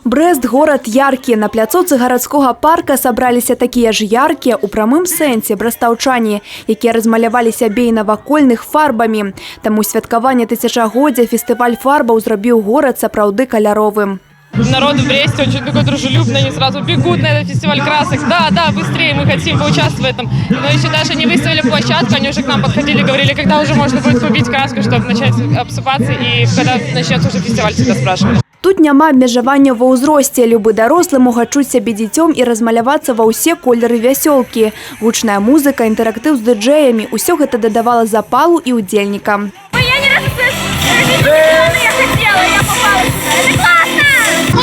Брест – город яркий. На пляцоўцы гарадскога парка сабраліся такія ж яркія у прамым сэнсе брастаўчане, якія размалявалі сябе і навакольных фарбамі. Таму святкаванне тысячагоддзя фестываль фарбаў зрабіў горад сапраўды каляровым. Народ в Бресте очень такой дружелюбный, они сразу бегут на этот фестиваль красок. Да, быстрее, мы хотим поучаствовать в этом. Но еще даже не выставили площадку, они уже к нам подходили, говорили, когда уже можно будет купить краску, чтобы начать обсыпаться, и когда начнется уже фестиваль, всегда спрашивали. Тут няма абмежавання ва ўзросце. Любы дарослы могуць чуць сябе дзіцём і размалявацца ва ўсе колеры вясёлкі. Гучная музыка, інтэрактыў з дыджэямі – усё гэта дадавала запалу і удзельнікам. Я не раз я хотела, я попала сюда. Это классно!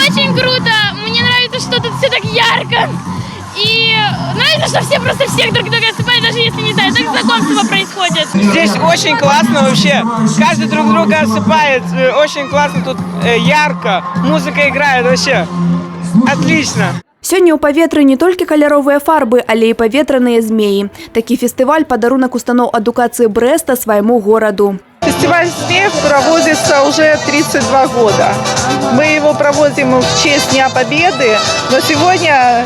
Очень круто! Мне нравится, что тут все так ярко. И нравится, что все просто всех друг друга осыпают, даже если не знаю, так знакомство происходит. Здесь очень классно вообще. Каждый друг друга осыпает. Очень классно тут, ярко. Музыка играет вообще. Отлично. Сёння ў паветры не толькі каляровыя фарбы, але і паветраныя змеі. Такі фестываль – падарунак устаноў адукацыі Брэста свайму гораду. Фестиваль «Змеев» проводится уже 32 года. Мы его проводим в честь Дня Победы, но сегодня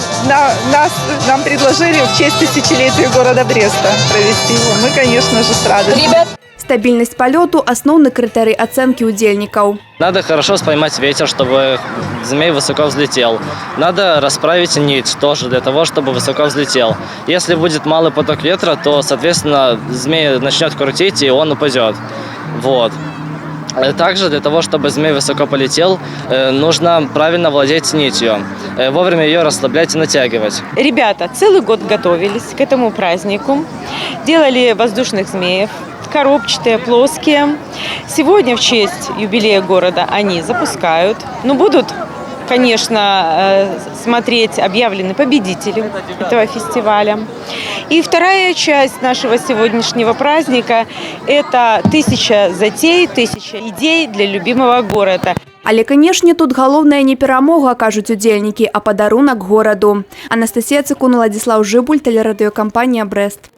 нам предложили в честь тысячелетия города Бреста провести его. Мы, конечно же, с радостью. Стабильность полету – основный критерий оценки удельников. Надо хорошо споймать ветер, чтобы змей высоко взлетел. Надо расправить нить тоже для того, чтобы высоко взлетел. Если будет малый поток ветра, то, соответственно, змей начнет крутить и он упадет. Вот. Также для того, чтобы змей высоко полетел, нужно правильно владеть нитью. Вовремя ее расслаблять и натягивать. Ребята целый год готовились к этому празднику. Делали воздушных змеев. Коробчатые, плоские. Сегодня в честь юбилея города они запускают. Но будут, конечно, смотреть объявлены победители этого фестиваля. И вторая часть нашего сегодняшнего праздника – это 1000 затей, 1000 идей для любимого города. Але, канешне, тут галоўная не перамога, кажуць удзельнікі, а падарунак гораду. Анастасія Цыкун, Владислав Жибуль, телерадиокомпания «Брест».